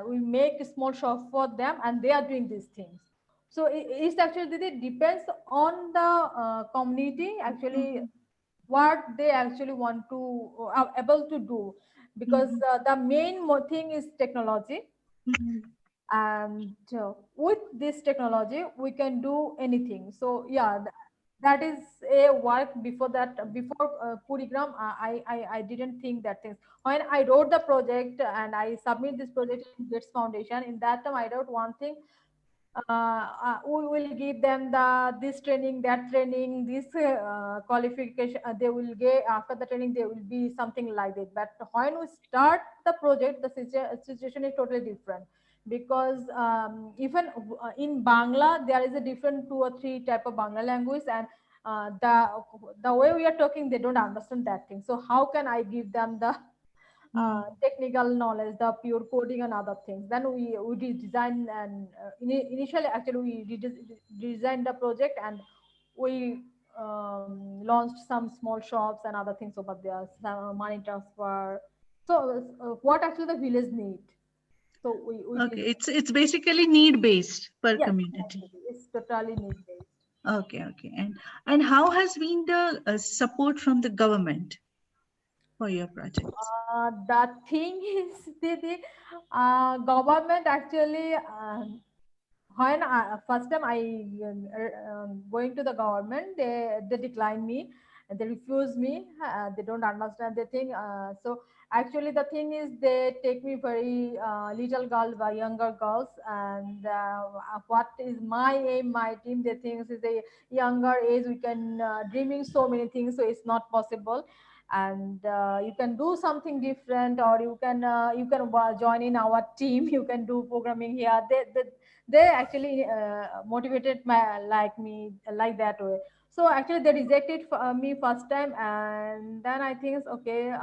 We make a small shop for them, and they are doing these things. So it's actually, it depends on the community, actually, what they actually want to are able to do, because the main thing is technology. And with this technology we can do anything. So yeah, that is a work. Before that, before Purigram, I didn't think that things. When I wrote the project and I submit this project in Gates Foundation, in that time I wrote one thing, we will give them this training, that training, this qualification they will get after the training, they will be something like that. But when we start the project, the situation is totally different, because even in Bangla there is a different 2 or 3 type of Bangla language, and the way we are talking, they don't understand that thing. So how can I give them the technical knowledge, the pure coding and other things? Then we design, and initially actually we designed the project, and we launched some small shops and other things over there, some money transfer. So what actually the village need. So we Okay, it's basically need based per yes, community. actually, it's totally need based. Okay, okay. And how has been the support from the government for your projects? The thing is, the government actually, when first time I going to the government, they decline me, they refuse me, they don't understand the thing. So actually the thing is, they take me very little girls, by younger girls. And what is my aim, my team, they think is a younger age we can dreaming so many things, so it's not possible. And you can do something different, or you can join in our team, you can do programming here. They actually motivated my like me like that way. So actually they rejected me first time, and then I think, okay,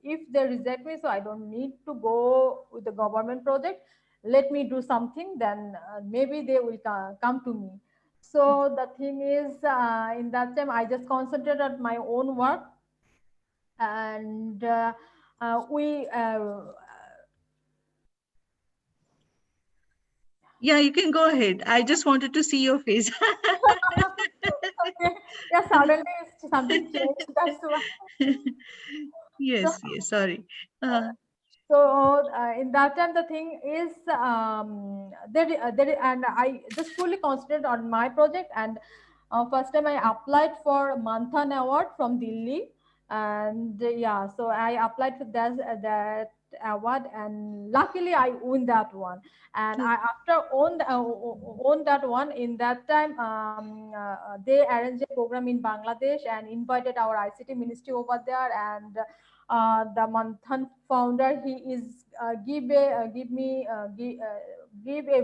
if they reject me, so I don't need to go with the government project. Let me do something, then maybe they will come to me. So the thing is, in that time, I just concentrated on my own work, and we. Yeah, you can go ahead. I just wanted to see your face. Okay. Yeah, suddenly something changed. That's why. Yes, yes, sorry. So in that time, the thing is, and I just fully concentrated on my project. And first time I applied for Manthan Award from Delhi, and yeah, so I applied for that award, and luckily I won that one. And I after won that one, in that time, they arranged a program in Bangladesh and invited our ICT ministry over there. And the Manthan founder, he is give a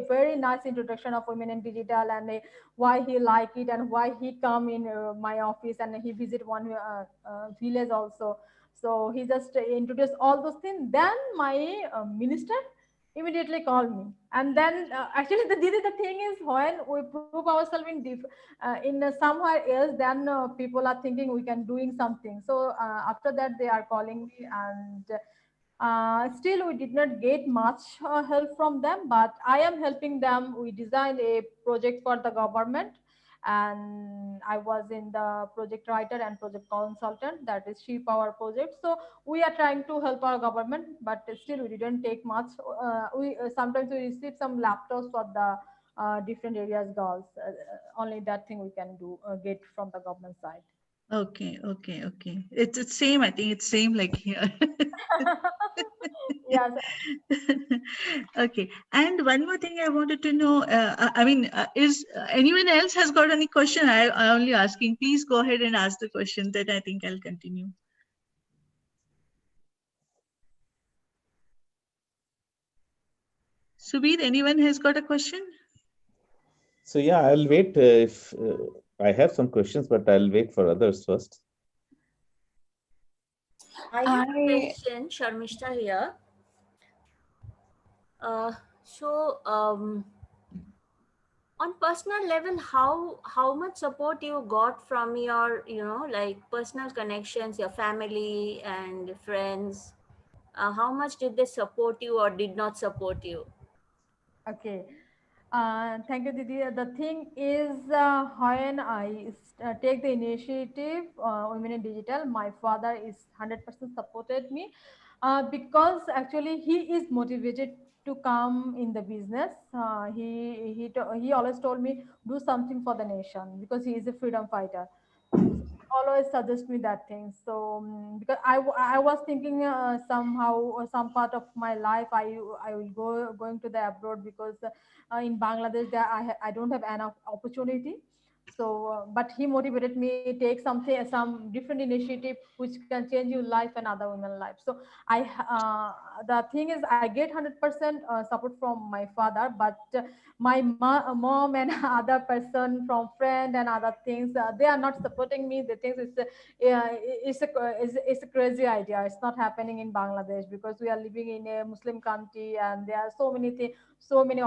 very nice introduction of women in digital, and why he like it, and why he come in my office, and he visit one village also. So he just introduced all those things. Then my minister immediately called me. And then actually the thing is, when we prove ourselves in somewhere else, then people are thinking we can doing something. So after that they are calling me, and still we did not get much help from them, but I am helping them. We designed a project for the government, and I was in the project writer and project consultant, that is She Power project. So we are trying to help our government, but still we didn't take much. We sometimes we receive some laptops for the different areas girls. Only that thing we can do get from the government side. Okay, okay, okay. It's same. I think it's same like here. Yes. Okay. And one more thing I wanted to know. I mean, is anyone else has got any question? I only asking. Please go ahead and ask the question. Then I think I'll continue. Subir, anyone has got a question? So yeah, I'll wait if I have some questions, but I'll wait for others first. I have a question, Sharmishta here. On personal level, how much support you got from your, like personal connections, your family and friends? How much did they support you or did not support you? Okay. Thank you, Didi. The thing is, when I take the initiative, Women in Digital, my father is 100% supported me, because actually he is motivated to come in the business. He always told me, do something for the nation, because he is a freedom fighter. Always suggest me that thing. So because I was thinking, somehow some part of my life I will going to the abroad, because in Bangladesh there I don't have enough opportunity. So but he motivated me, take some different initiative which can change your life and other women life. So I the thing is, I get 100% support from my father, but my mom and other person from friend and other things, they are not supporting me. They think it's a crazy idea. It's not happening in Bangladesh, because we are living in a Muslim country, and there are so many things, so many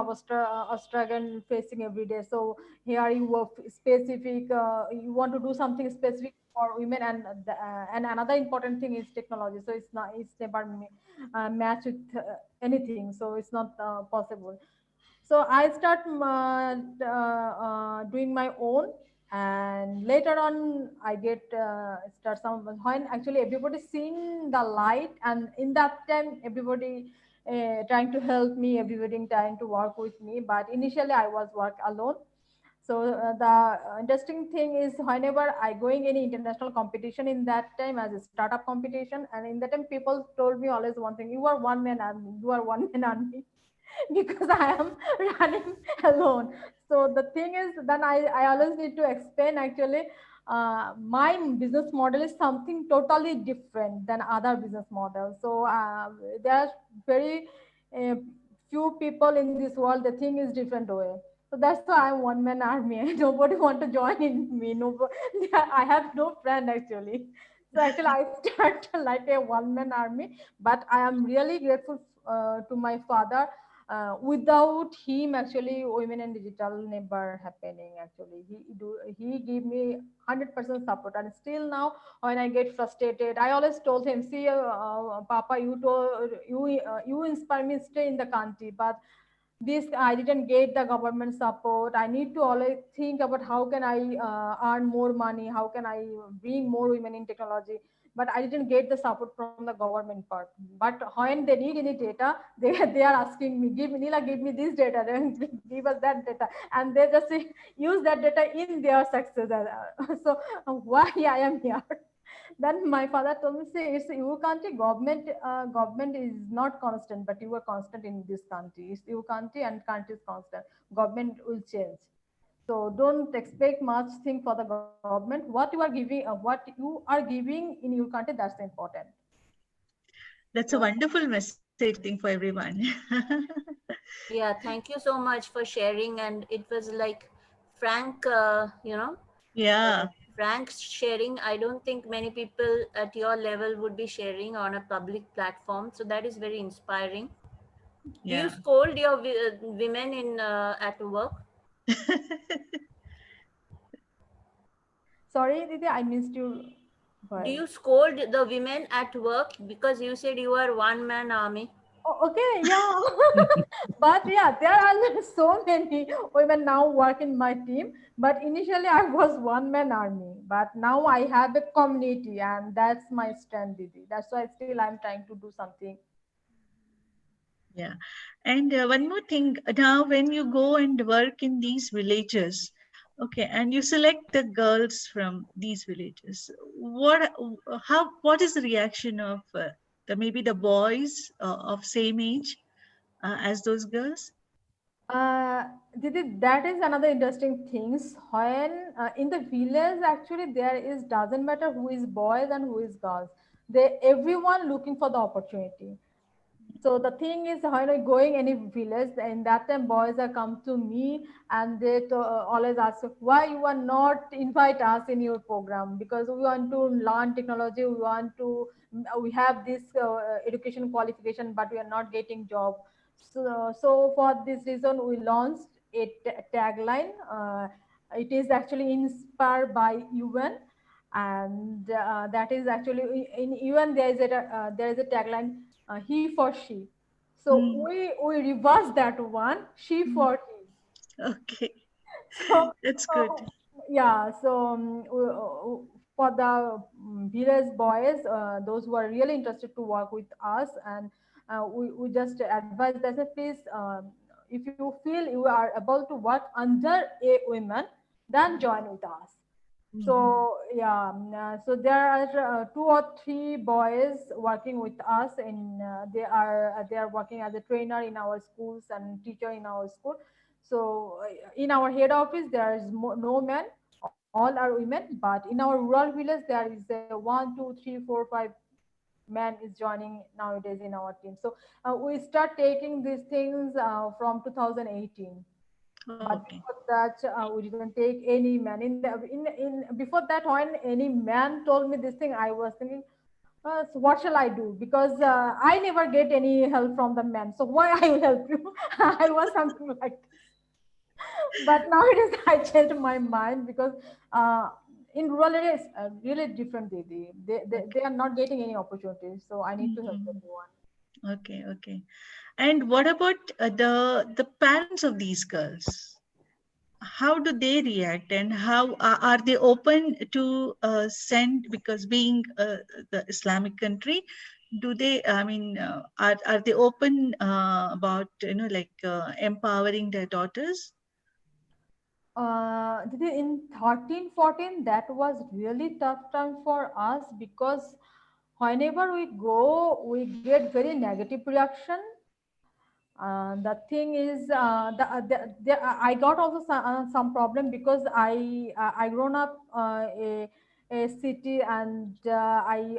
struggle facing every day. So here you work specific, you want to do something specific for women. And and another important thing is technology. So it's never match with anything, so it's not possible. So I start doing my own, and later on I get start some, when actually everybody seeing the light, and in that time everybody trying to help me, everybody trying to work with me. But initially I was work alone. So the interesting thing is, whenever I going any international competition, in that time as a startup competition, and in that time people told me always one thing: you are one man army, you are one man army. Because I am running alone. So the thing is, then I always need to explain, actually my business model is something totally different than other business models. So there are very uh, few people in this world, the thing is different way. So that's why I'm one man army. Nobody want to join in me. Nobody, I have no friend actually. So actually, I start like a one man army. But I am really grateful to my father. Without him, actually, women and digital never happening. Actually, he gave me 100% support. And still now, when I get frustrated, I always told him, "See, Papa, you inspire me. Stay in the country, but." This I didn't get the government support. I need to always think about how can I earn more money, how can I bring more women in technology, but I didn't get the support from the government part. But when they need any data, they are asking me, give me Neela, give me this data, then give us that data, and they just use that data in their success. So why I am here? Then my father told me, say, it's your country, government is not constant, but you are constant in this country. It's your country and country is constant. Government will change. So don't expect much thing for the government. What you are giving, what you are giving in your country, that's important. That's a So wonderful message, I think, for everyone. Yeah, thank you so much for sharing. And it was like frank, Yeah, frank sharing. I don't think many people at your level would be sharing on a public platform. So that is very inspiring. Do you yeah. scold your women in at work? sorry, Didi, I missed your Do voice. you scold the women at work because you said you are one man army? Oh, okay, yeah. But yeah, there are so many women now work in my team. But initially, I was one man army. But now I have a community, and that's my strength, Didi. That's why still I'm trying to do something. Yeah. And one more thing, now when you go and work in these villages, okay, and you select the girls from these villages, what is the reaction of maybe the boys of same age as those girls? Uh, Didi, that is another interesting things. When in the village, actually, there is doesn't matter who is boys and who is girls. They everyone looking for the opportunity. So the thing is, when I going any village, in that time boys are come to me and they always ask why you are not invite us in your program, because we want to learn technology, we want to we have this education qualification, but we are not getting job. So for this reason, we launched a tagline. It is actually inspired by UN, and that is actually in UN there is a tagline, he for she. So Mm, we reverse that one, she mm. for he. Okay, So that's uh, good. yeah, so for the village boys, those who are really interested to work with us, and we just advise that please, if you feel you are able to work under a woman, then join with us. Mhm. So yeah, so there are two or three boys working with us, and they are working as a trainer in our schools and teacher in our school. So in our head office there is no men, all are women. But in our rural village there is a 1, 2, 3, 4, 5 men is joining nowadays in our team. So we start taking these things from 2018. But Okay. before that, we didn't take any man. In before that, when any man told me this thing, I was thinking, so what shall I do? Because I never get any help from the man. So why I will help you? I was something like this. But nowadays, I changed my mind because in rural areas, really different. They are not getting any opportunities. So I need to help Mhm. everyone. Okay, okay. And what about the parents of these girls? How do they react, and how are they open to send, because being the Islamic country, do they, I mean, are they open about, like empowering their daughters? In 13, 14, that was really tough time for us because whenever we go, we get very negative reaction. The thing is, I got also some problem because I grown up a city, and I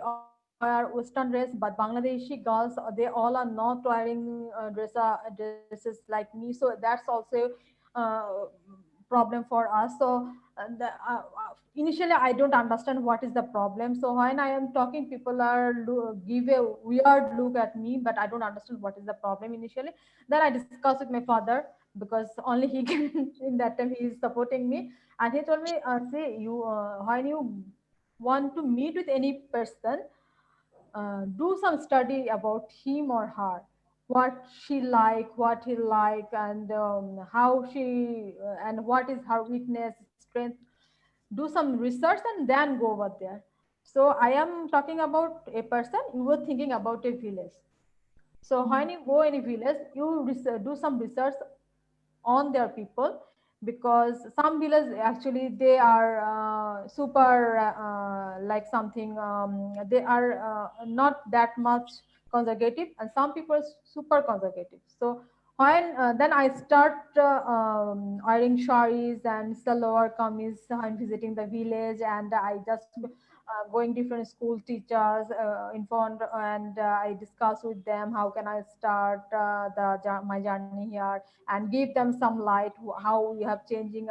wear Western dress, but Bangladeshi girls, they all are not wearing dresses like me. So that's also problem for us. So initially I don't understand what is the problem. So when I am talking, people are give a weird look at me, but I don't understand what is the problem initially. Then I discuss with my father, because only he can in that time he is supporting me, and he told me, see, you when you want to meet with any person, do some study about him or her, what she like, what he like, and how she and what is her weakness, strength. Do some research and then go over there. So I am talking about a person, you were thinking about a village. So when you go in a village, you do some research on their people, because some villages actually they are super like something, they are not that much conservative, and some people are super conservative. So when then I start wearing saris and salwar kameez when visiting the village, and I just going different school teachers in front, and I discuss with them how can I start my journey here, and give them some light how we have changing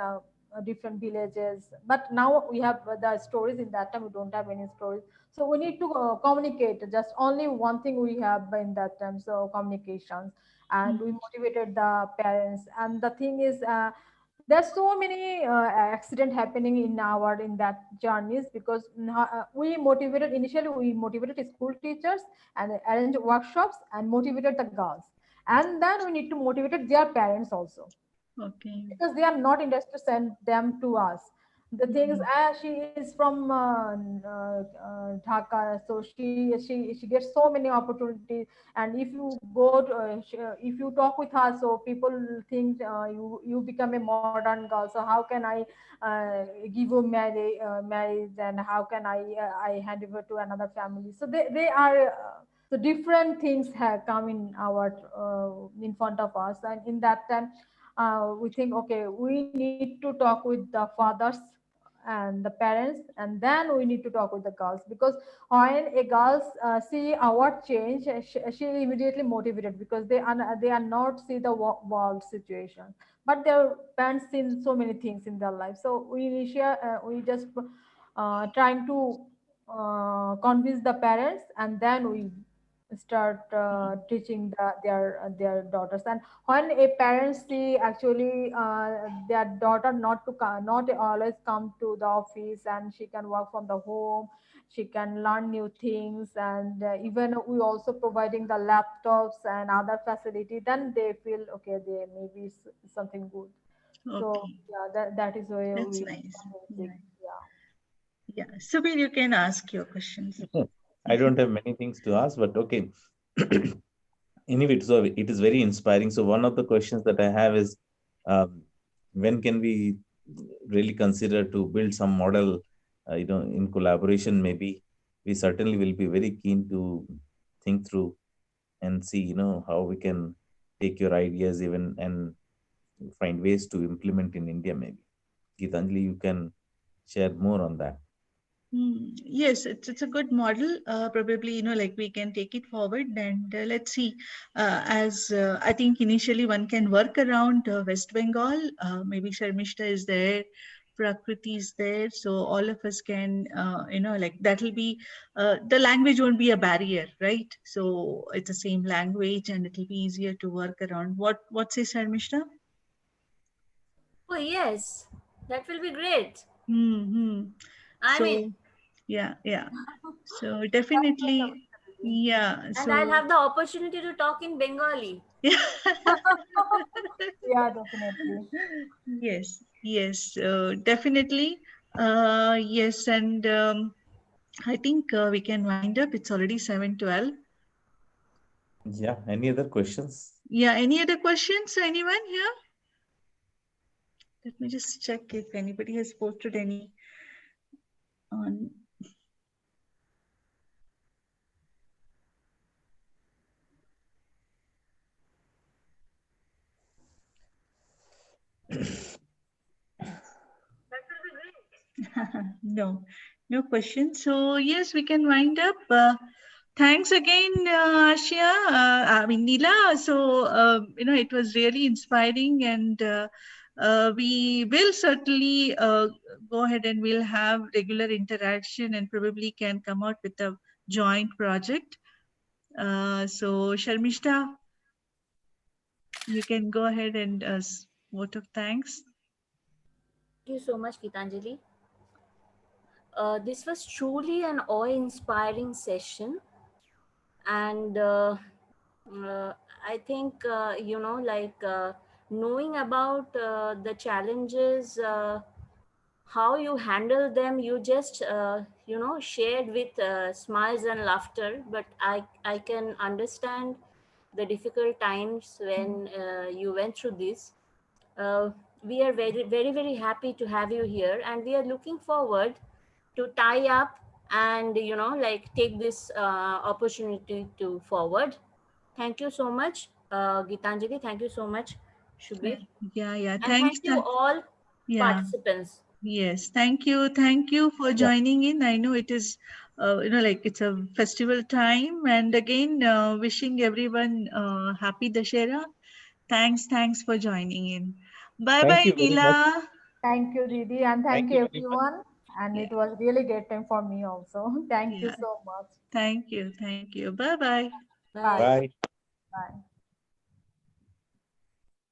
different villages. But now we have the stories. In that time we don't have any stories, so we need to communicate. Just only one thing we have in that time, so communications. And we motivated the parents, and the thing is there's so many accident happening in that journeys, because we motivated initially, we motivated school teachers and arranged workshops and motivated the girls, and then we need to motivate their parents also, Okay. because they are not interested to send them to us. The thing is, she is from Dhaka, so she gets so many opportunities. And if you go to, if you talk with her, so people think you become a modern girl. So how can I give you marriage, and how can I hand over to another family? So they are. So different things have come in our in front of us, and in that time we think, okay, we need to talk with the fathers and the parents, and then we need to talk with the girls, because when a girls see our change, she immediately motivated, because they are not see the world situation, but their parents seen so many things in their life. So we just trying to convince the parents, and then we start teaching their daughters. And when a parent see actually their daughter not always come to the office, and she can work from the home, she can learn new things, and even we also providing the laptops and other facility, then they feel okay, they maybe something good. So Okay. yeah, that is why That's we nice. yeah. Yeah. Subir, you can ask your questions. I don't have many things to ask, but okay. Anyway, so it is very inspiring. So one of the questions that I have is, when can we really consider to build some model, in collaboration? Maybe we certainly will be very keen to think through and see, how we can take your ideas even and find ways to implement in India. Maybe Gitanjali, you can share more on that. Yes, it's a good model. Probably, like we can take it forward, and let's see. As I think initially one can work around West Bengal. Maybe Sharmishta is there, Prakriti is there, so all of us can, like that'll be the language won't be a barrier, right? So it's the same language, and it'll be easier to work around. What says Sharmishta? Oh, yes, that will be great. Hmm. I mean, So yeah. So definitely, yeah. and I'll So have the opportunity to talk in Bengali. yeah. Yeah, definitely. Yes, definitely. Yes, and I think we can wind up. It's already 7:12. Yeah. Any other questions? Yeah. Any other questions? Anyone here? Let me just check if anybody has posted any on. No, no questions. So yes, we can wind up. Thanks again, Ashia. I mean, Neela. So it was really inspiring, and We will certainly go ahead and we'll have regular interaction and probably can come out with a joint project. So Sharmishta, you can go ahead and vote of thanks. Thank you so much, Gitanjali. This was truly an awe-inspiring session. And I think, knowing about the challenges, how you handle them, you just, shared with smiles and laughter. But I can understand the difficult times when you went through this. We are very, very, very happy to have you here, and we are looking forward to tie up and take this opportunity to forward. Thank you so much, Gitanjali. Thank you so much, Shubir. Yeah. And Thanks. thank you all Yeah. participants. Yes. Thank you for joining in. I know it is, it's a festival time, and again, wishing everyone happy Dussehra. Thanks for joining in. Bye, Thank you very much. Neela. Thank you, Didi, and thank you very much. everyone. And Yeah. it was really great time for me also. Thank you Yeah. so much. Thank you. Bye. Bye. Bye. Bye.